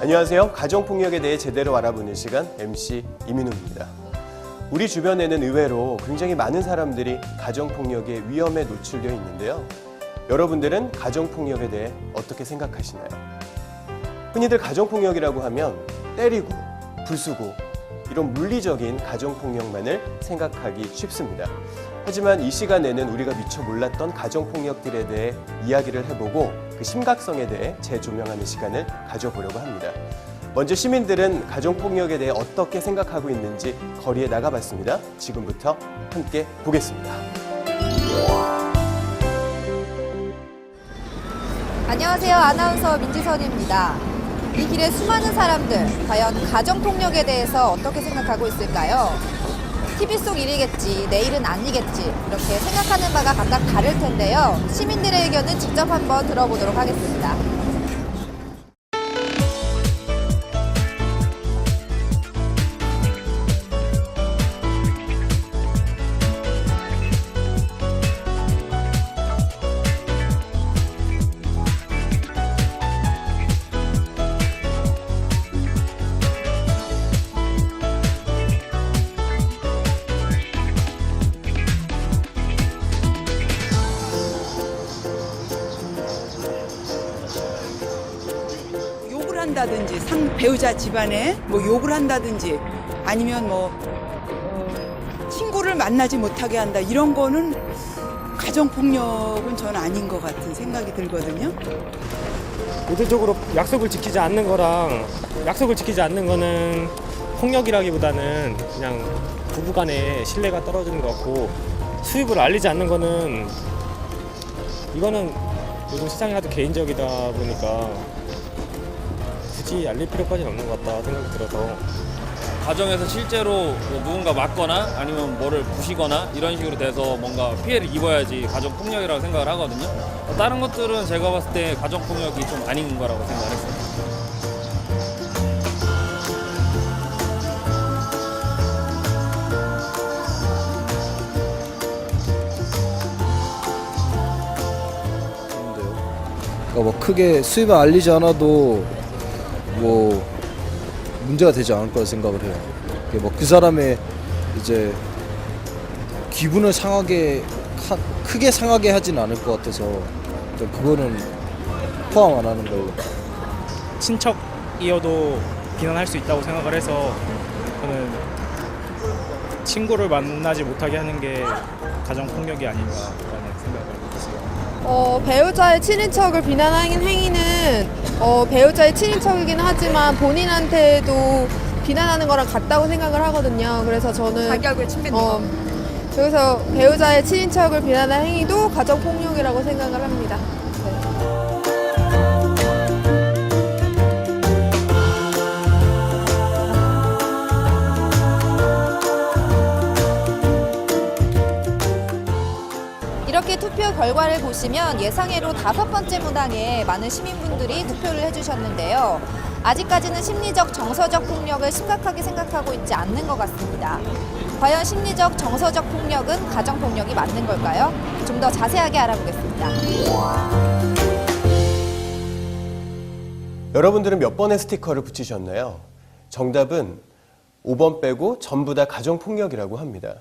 안녕하세요. 가정폭력에 대해 제대로 알아보는 시간 MC 이민우입니다. 우리 주변에는 의외로 굉장히 많은 사람들이 가정폭력의 위험에 노출되어 있는데요. 여러분들은 가정폭력에 대해 어떻게 생각하시나요? 흔히들 가정폭력이라고 하면 때리고, 부수고 이런 물리적인 가정폭력만을 생각하기 쉽습니다. 하지만 이 시간에는 우리가 미처 몰랐던 가정폭력들에 대해 이야기를 해보고 그 심각성에 대해 재조명하는 시간을 가져보려고 합니다. 먼저 시민들은 가정폭력에 대해 어떻게 생각하고 있는지 거리에 나가봤습니다. 지금부터 함께 보겠습니다. 안녕하세요. 아나운서 민지선입니다. 이 길에 수많은 사람들, 과연 가정폭력에 대해서 어떻게 생각하고 있을까요? TV 속 일이겠지, 내일은 아니겠지 이렇게 생각하는 바가 각각 다를 텐데요. 시민들의 의견은 직접 한번 들어보도록 하겠습니다. 한다든지 배우자 집안에 뭐 욕을 한다든지 아니면 친구를 만나지 못하게 한다 이런 거는 가정폭력은 저는 아닌 것 같은 생각이 들거든요. 의도적으로 약속을 지키지 않는 거랑 약속을 지키지 않는 거는 폭력이라기보다는 그냥 부부간의 신뢰가 떨어지는 것 같고, 수입을 알리지 않는 거는 이거는 요즘 세상이 하도 개인적이다 보니까 굳이 알릴 필요까지는 없는 것 같다 생각이 들어서. 가정에서 실제로 누군가 맞거나 아니면 뭐를 부시거나 이런 식으로 돼서 뭔가 피해를 입어야지 가정폭력이라고 생각을 하거든요. 다른 것들은 제가 봤을 때 가정폭력이 좀 아닌 거라고 생각을 했어요. 그러니까 크게 수입을 알리지 않아도 문제가 되지 않을 거라 생각을 해요. 그 사람의 이제 기분을 크게 상하게 하진 않을 것 같아서 그거는 포함 안 하는 걸로. 친척이어도 비난할 수 있다고 생각을 해서 저는 친구를 만나지 못하게 하는 게 가정폭력이 아닌가라는 생각을 했어요. 배우자의 친인척을 비난하는 행위는 배우자의 친인척이긴 하지만 본인한테도 비난하는 거랑 같다고 생각을 하거든요. 그래서 저는 자격을 침뱉는 그래서 배우자의 친인척을 비난하는 행위도 가정폭력이라고 생각을 합니다. 네. 이렇게 투표 결과를 보시면 예상외로 5번째 문항에 많은 시민분들이 투표를 해주셨는데요. 아직까지는 심리적, 정서적 폭력을 심각하게 생각하고 있지 않는 것 같습니다. 과연 심리적, 정서적 폭력은 가정폭력이 맞는 걸까요? 좀 더 자세하게 알아보겠습니다. 여러분들은 몇 번의 스티커를 붙이셨나요? 정답은 5번 빼고 전부 다 가정폭력이라고 합니다.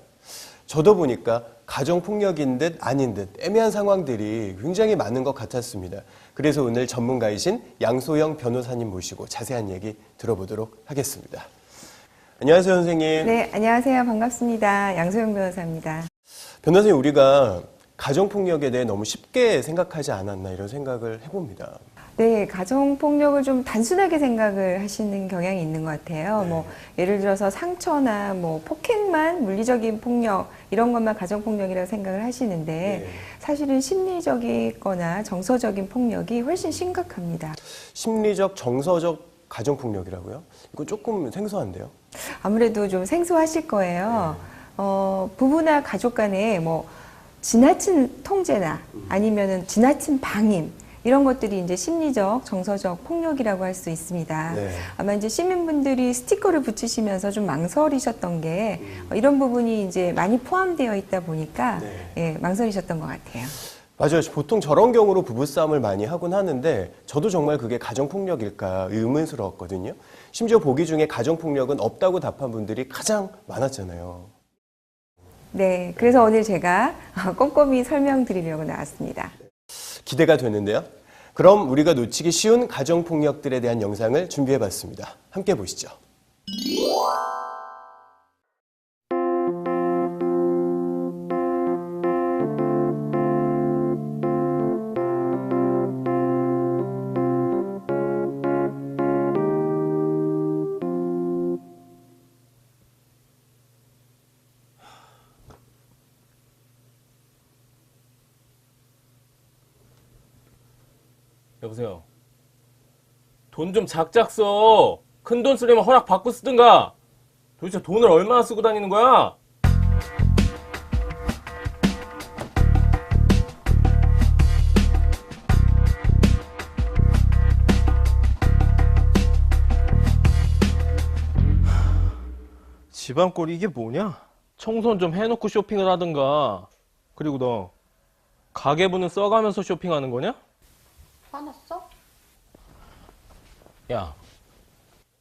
저도 보니까 가정폭력인 듯 아닌 듯 애매한 상황들이 굉장히 많은 것 같았습니다. 그래서 오늘 전문가이신 양소영 변호사님 모시고 자세한 얘기 들어보도록 하겠습니다. 안녕하세요, 선생님. 네, 안녕하세요. 반갑습니다. 양소영 변호사입니다. 변호사님, 우리가 가정폭력에 대해 너무 쉽게 생각하지 않았나 이런 생각을 해봅니다. 네, 가정폭력을 좀 단순하게 생각을 하시는 경향이 있는 것 같아요. 네. 예를 들어서 상처나 폭행만, 물리적인 폭력, 이런 것만 가정폭력이라고 생각을 하시는데, 네. 사실은 심리적이거나 정서적인 폭력이 훨씬 심각합니다. 심리적, 정서적 가정폭력이라고요? 이거 조금 생소한데요? 아무래도 좀 생소하실 거예요. 부부나 가족 간에 지나친 통제나 아니면은 지나친 방임, 이런 것들이 이제 심리적, 정서적 폭력이라고 할 수 있습니다. 네. 아마 이제 시민분들이 스티커를 붙이시면서 좀 망설이셨던 게 이런 부분이 이제 많이 포함되어 있다 보니까 네. 예, 망설이셨던 것 같아요. 맞아요. 보통 저런 경우로 부부싸움을 많이 하곤 하는데 저도 정말 그게 가정폭력일까 의문스러웠거든요. 심지어 보기 중에 가정폭력은 없다고 답한 분들이 가장 많았잖아요. 네, 그래서 오늘 제가 꼼꼼히 설명드리려고 나왔습니다. 기대가 되는데요. 그럼 우리가 놓치기 쉬운 가정폭력들에 대한 영상을 준비해봤습니다. 함께 보시죠. 여보세요. 돈 좀 작작 써. 큰 돈 쓰려면 허락 받고 쓰든가. 도대체 돈을 얼마나 쓰고 다니는 거야? 집안꼴이 이게 뭐냐? 청소는 좀 해놓고 쇼핑을 하든가. 그리고 너 가계부는 써가면서 쇼핑하는 거냐? 화났어? 야,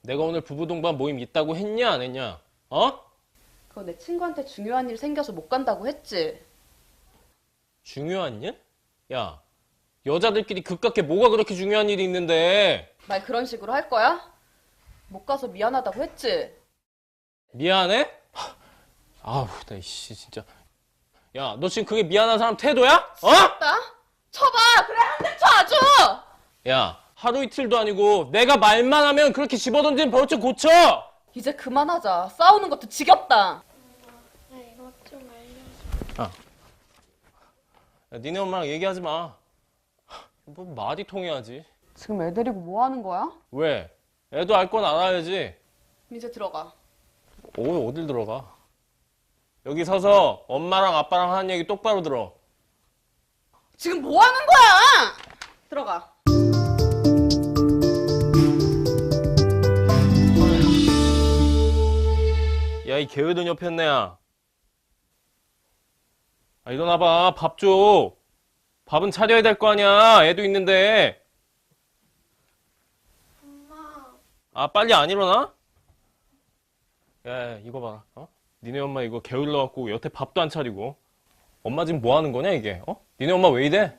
내가 오늘 부부 동반 모임 있다고 했냐 안 했냐? 어? 그거 내 친구한테 중요한 일 생겨서 못 간다고 했지? 중요한 일? 야, 여자들끼리 그깟게 뭐가 그렇게 중요한 일이 있는데? 말 그런 식으로 할 거야? 못 가서 미안하다고 했지? 미안해? 아우, 나 이씨 진짜. 야, 너 지금 그게 미안한 사람 태도야? 어? 나? 쳐봐! 그래 한 대 쳐 아주! 야, 하루 이틀도 아니고 내가 말만 하면 그렇게 집어던지는 버릇 좀 고쳐! 이제 그만하자. 싸우는 것도 지겹다. 야, 니네 엄마랑 얘기하지 마. 뭐 말이 통해야지. 지금 애 데리고 뭐 하는 거야? 왜? 애도 알 건 알아야지. 이제 들어가. 어딜 들어가? 여기 서서 엄마랑 아빠랑 하는 얘기 똑바로 들어. 지금 뭐 하는 거야? 들어가. 야, 이 게으른 여편네야. 아, 일어나봐. 밥 줘. 밥은 차려야 될 거 아니야. 애도 있는데. 엄마. 아, 빨리 안 일어나? 야, 이거 봐라. 어? 니네 엄마 이거 게을러갖고 여태 밥도 안 차리고. 엄마 지금 뭐 하는 거냐, 이게? 어? 니네 엄마 왜 이래?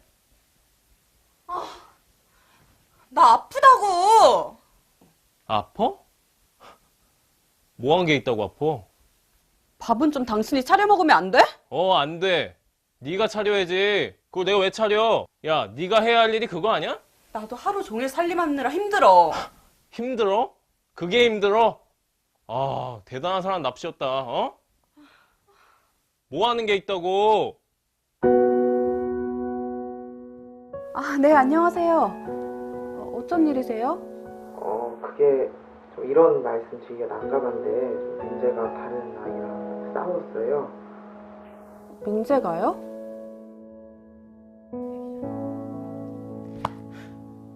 나 아프다고! 아파? 뭐 한 게 있다고 아파? 밥은 좀 당신이 차려 먹으면 안 돼? 안 돼. 네가 차려야지. 그걸 내가 왜 차려? 야, 네가 해야 할 일이 그거 아니야? 나도 하루 종일 살림하느라 힘들어. 힘들어? 그게 힘들어? 아, 대단한 사람 납시였다. 어? 뭐 하는 게 있다고? 아, 네, 안녕하세요. 어쩐 일이세요? 그게 좀 이런 말씀 드리기가 난감한데 좀 민재가 다른 아이랑 싸웠어요. 민재가요?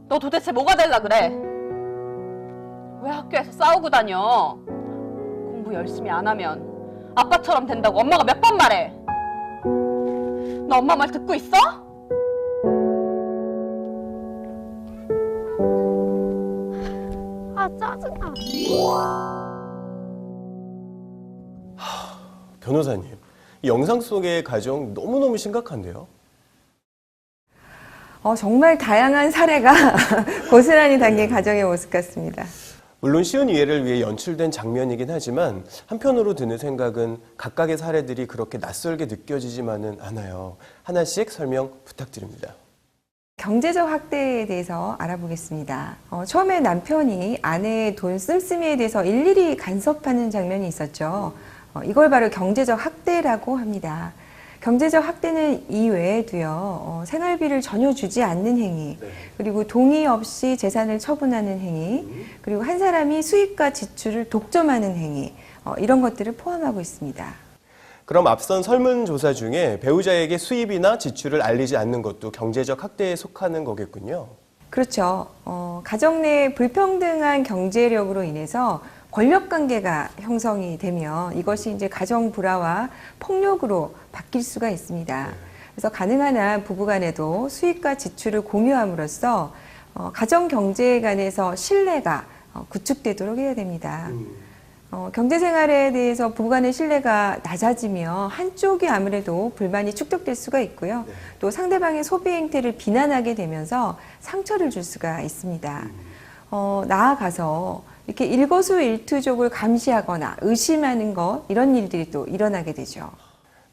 너 도대체 뭐가 될라 그래? 왜 학교에서 싸우고 다녀? 공부 열심히 안 하면 아빠처럼 된다고 엄마가 몇 번 말해? 너 엄마 말 듣고 있어? 아, 짜증나. 변호사님, 이 영상 속의 가정 너무너무 심각한데요. 정말 다양한 사례가 고스란히 담긴 가정의 모습 같습니다. 물론 쉬운 이해를 위해 연출된 장면이긴 하지만 한편으로 드는 생각은 각각의 사례들이 그렇게 낯설게 느껴지지만은 않아요. 하나씩 설명 부탁드립니다. 경제적 학대에 대해서 알아보겠습니다. 처음에 남편이 아내의 돈 씀씀이에 대해서 일일이 간섭하는 장면이 있었죠. 이걸 바로 경제적 학대라고 합니다. 경제적 학대는 이외에도요, 생활비를 전혀 주지 않는 행위, 그리고 동의 없이 재산을 처분하는 행위, 그리고 한 사람이 수입과 지출을 독점하는 행위, 이런 것들을 포함하고 있습니다. 그럼 앞선 설문조사 중에 배우자에게 수입이나 지출을 알리지 않는 것도 경제적 학대에 속하는 거겠군요. 그렇죠. 가정 내 불평등한 경제력으로 인해서 권력관계가 형성이 되면 이것이 이제 가정 불화와 폭력으로 바뀔 수가 있습니다. 그래서 가능한 한 부부간에도 수입과 지출을 공유함으로써 가정 경제에 관해서 신뢰가 구축되도록 해야 됩니다. 경제 생활에 대해서 부부간의 신뢰가 낮아지면 한쪽이 아무래도 불만이 축적될 수가 있고요. 또 상대방의 소비 행태를 비난하게 되면서 상처를 줄 수가 있습니다. 나아가서 이렇게 일거수일투족을 감시하거나 의심하는 것, 이런 일들이 또 일어나게 되죠.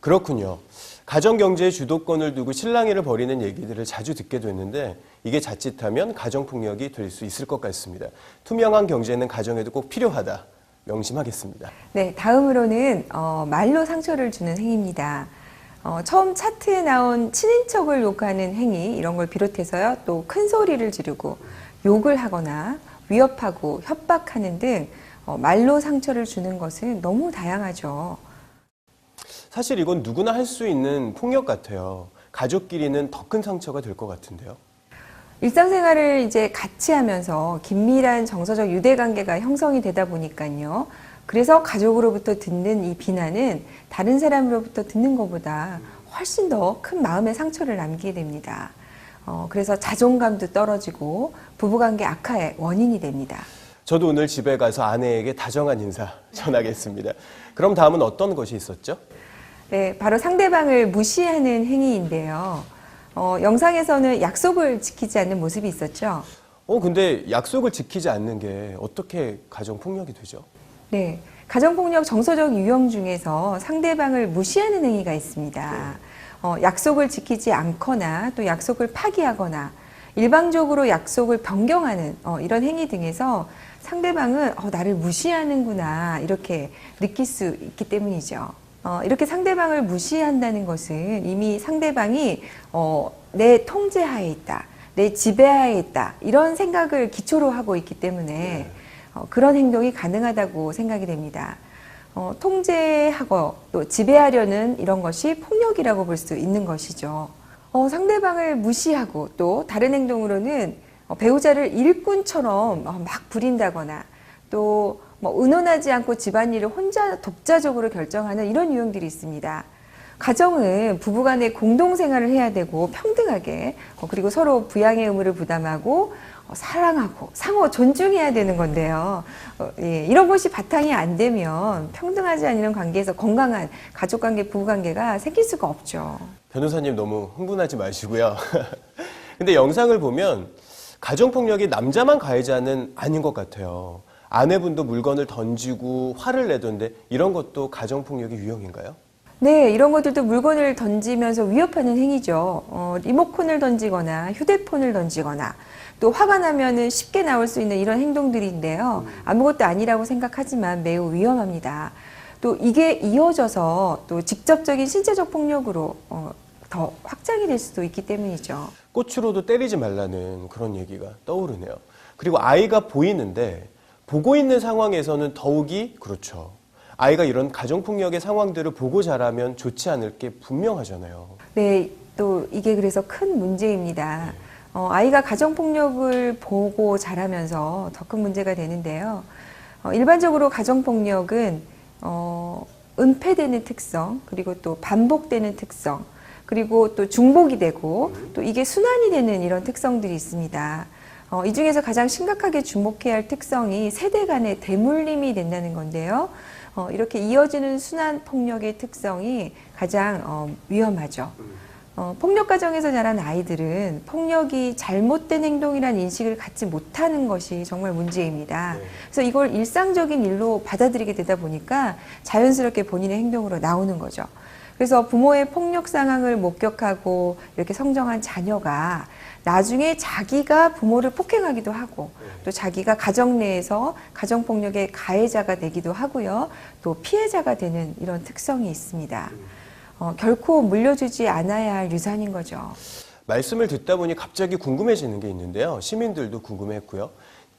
그렇군요. 가정경제의 주도권을 두고 실랑이를 벌이는 얘기들을 자주 듣게 됐는데 이게 자칫하면 가정폭력이 될 수 있을 것 같습니다. 투명한 경제는 가정에도 꼭 필요하다. 명심하겠습니다. 네, 다음으로는 말로 상처를 주는 행위입니다. 처음 차트에 나온 친인척을 욕하는 행위, 이런 걸 비롯해서요, 또 큰 소리를 지르고 욕을 하거나 위협하고 협박하는 등 말로 상처를 주는 것은 너무 다양하죠. 사실 이건 누구나 할 수 있는 폭력 같아요. 가족끼리는 더 큰 상처가 될 것 같은데요. 일상생활을 이제 같이 하면서 긴밀한 정서적 유대관계가 형성이 되다 보니까요. 그래서 가족으로부터 듣는 이 비난은 다른 사람으로부터 듣는 것보다 훨씬 더 큰 마음의 상처를 남기게 됩니다. 그래서 자존감도 떨어지고 부부관계 악화의 원인이 됩니다. 저도 오늘 집에 가서 아내에게 다정한 인사 전하겠습니다. 그럼 다음은 어떤 것이 있었죠? 네, 바로 상대방을 무시하는 행위인데요. 영상에서는 약속을 지키지 않는 모습이 있었죠. 근데 약속을 지키지 않는 게 어떻게 가정폭력이 되죠? 네, 가정폭력 정서적 유형 중에서 상대방을 무시하는 행위가 있습니다. 약속을 지키지 않거나 또 약속을 파기하거나 일방적으로 약속을 변경하는 이런 행위 등에서 상대방은 나를 무시하는구나 이렇게 느낄 수 있기 때문이죠. 이렇게 상대방을 무시한다는 것은 이미 상대방이 내 통제하에 있다, 내 지배하에 있다 이런 생각을 기초로 하고 있기 때문에 그런 행동이 가능하다고 생각이 됩니다. 통제하고 또 지배하려는 이런 것이 폭력이라고 볼 수 있는 것이죠. 상대방을 무시하고 또 다른 행동으로는 배우자를 일꾼처럼 막 부린다거나 또 의논하지 않고 집안일을 혼자 독자적으로 결정하는 이런 유형들이 있습니다. 가정은 부부간에 공동생활을 해야 되고 평등하게 그리고 서로 부양의 의무를 부담하고 사랑하고 상호 존중해야 되는 건데요. 이런 것이 바탕이 안 되면 평등하지 않은 관계에서 건강한 가족관계, 부부관계가 생길 수가 없죠. 변호사님 너무 흥분하지 마시고요. 근데 영상을 보면 가정폭력이 남자만 가해자는 아닌 것 같아요. 아내분도 물건을 던지고 화를 내던데 이런 것도 가정폭력의 유형인가요? 네, 이런 것들도 물건을 던지면서 위협하는 행위죠. 리모컨을 던지거나 휴대폰을 던지거나 또 화가 나면은 쉽게 나올 수 있는 이런 행동들인데요. 아무것도 아니라고 생각하지만 매우 위험합니다. 또 이게 이어져서 또 직접적인 신체적 폭력으로 더 확장이 될 수도 있기 때문이죠. 꽃으로도 때리지 말라는 그런 얘기가 떠오르네요. 그리고 아이가 보이는데 보고 있는 상황에서는 더욱이 그렇죠. 아이가 이런 가정폭력의 상황들을 보고 자라면 좋지 않을 게 분명하잖아요. 네, 또 이게 그래서 큰 문제입니다. 아이가 가정폭력을 보고 자라면서 더 큰 문제가 되는데요. 일반적으로 가정폭력은 은폐되는 특성, 그리고 또 반복되는 특성, 그리고 또 중복이 되고 또 이게 순환이 되는 이런 특성들이 있습니다. 이 중에서 가장 심각하게 주목해야 할 특성이 세대 간의 대물림이 된다는 건데요. 이렇게 이어지는 순환 폭력의 특성이 가장 위험하죠. 폭력 가정에서 자란 아이들은 폭력이 잘못된 행동이라는 인식을 갖지 못하는 것이 정말 문제입니다. 그래서 이걸 일상적인 일로 받아들이게 되다 보니까 자연스럽게 본인의 행동으로 나오는 거죠. 그래서 부모의 폭력 상황을 목격하고 이렇게 성장한 자녀가 나중에 자기가 부모를 폭행하기도 하고 또 자기가 가정 내에서 가정폭력의 가해자가 되기도 하고요. 또 피해자가 되는 이런 특성이 있습니다. 결코 물려주지 않아야 할 유산인 거죠. 말씀을 듣다 보니 갑자기 궁금해지는 게 있는데요. 시민들도 궁금했고요.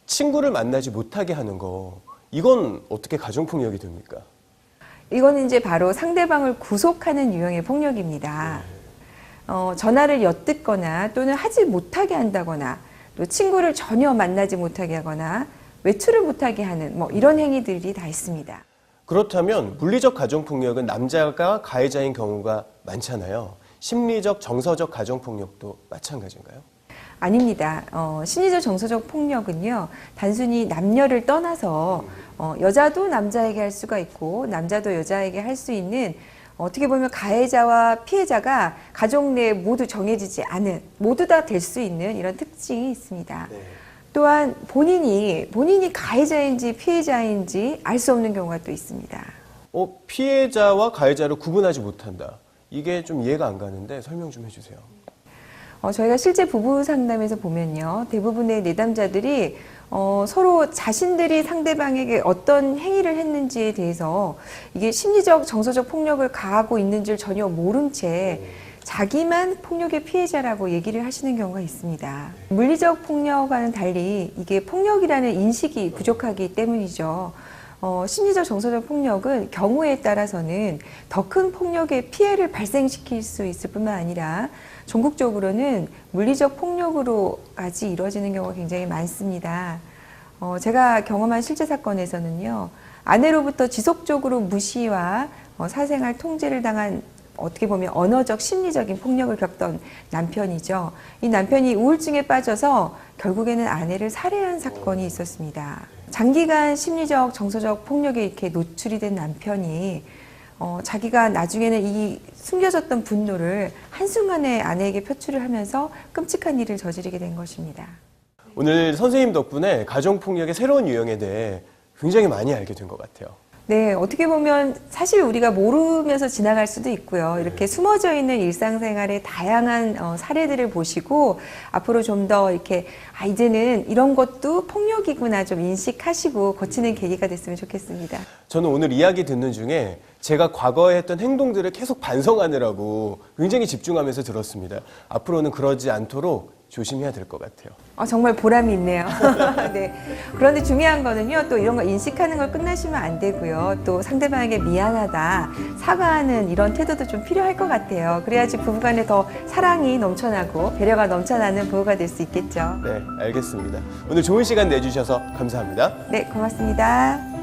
친구를 만나지 못하게 하는 거, 이건 어떻게 가정폭력이 됩니까? 이건 이제 바로 상대방을 구속하는 유형의 폭력입니다. 전화를 엿듣거나 또는 하지 못하게 한다거나 또 친구를 전혀 만나지 못하게 하거나 외출을 못하게 하는 이런 행위들이 다 있습니다. 그렇다면 물리적 가정폭력은 남자가 가해자인 경우가 많잖아요. 심리적, 정서적 가정폭력도 마찬가지인가요? 아닙니다. 심리적 정서적 폭력은요, 단순히 남녀를 떠나서 여자도 남자에게 할 수가 있고 남자도 여자에게 할 수 있는, 어떻게 보면 가해자와 피해자가 가족 내에 모두 정해지지 않은, 모두 다 될 수 있는 이런 특징이 있습니다. 네. 또한 본인이 가해자인지 피해자인지 알 수 없는 경우가 또 있습니다. 피해자와 가해자를 구분하지 못한다. 이게 좀 이해가 안 가는데 설명 좀 해주세요. 저희가 실제 부부 상담에서 보면요, 대부분의 내담자들이 서로 자신들이 상대방에게 어떤 행위를 했는지에 대해서 이게 심리적, 정서적 폭력을 가하고 있는지를 전혀 모른 채 자기만 폭력의 피해자라고 얘기를 하시는 경우가 있습니다. 물리적 폭력과는 달리 이게 폭력이라는 인식이 부족하기 때문이죠. 심리적, 정서적 폭력은 경우에 따라서는 더 큰 폭력의 피해를 발생시킬 수 있을 뿐만 아니라 전국적으로는 물리적 폭력으로까지 이루어지는 경우가 굉장히 많습니다. 제가 경험한 실제 사건에서는요, 아내로부터 지속적으로 무시와 사생활 통제를 당한, 어떻게 보면 언어적, 심리적인 폭력을 겪던 남편이죠. 이 남편이 우울증에 빠져서 결국에는 아내를 살해한 사건이 있었습니다. 장기간 심리적, 정서적 폭력에 이렇게 노출이 된 남편이 자기가 나중에는 이 숨겨졌던 분노를 한순간에 아내에게 표출을 하면서 끔찍한 일을 저지르게 된 것입니다. 오늘 선생님 덕분에 가정폭력의 새로운 유형에 대해 굉장히 많이 알게 된 것 같아요. 네, 어떻게 보면 사실 우리가 모르면서 지나갈 수도 있고요. 이렇게 숨어져 있는 일상생활의 다양한 사례들을 보시고 앞으로 좀 더 이렇게 이제는 이런 것도 폭력이구나 좀 인식하시고 고치는 계기가 됐으면 좋겠습니다. 저는 오늘 이야기 듣는 중에 제가 과거에 했던 행동들을 계속 반성하느라고 굉장히 집중하면서 들었습니다. 앞으로는 그러지 않도록 조심해야 될 것 같아요. 정말 보람이 있네요. 네. 그런데 중요한 거는요, 또 이런 거 인식하는 걸 끝나시면 안 되고요. 또 상대방에게 미안하다, 사과하는 이런 태도도 좀 필요할 것 같아요. 그래야지 부부간에 더 사랑이 넘쳐나고 배려가 넘쳐나는 부부가 될 수 있겠죠. 네, 알겠습니다. 오늘 좋은 시간 내주셔서 감사합니다. 네, 고맙습니다.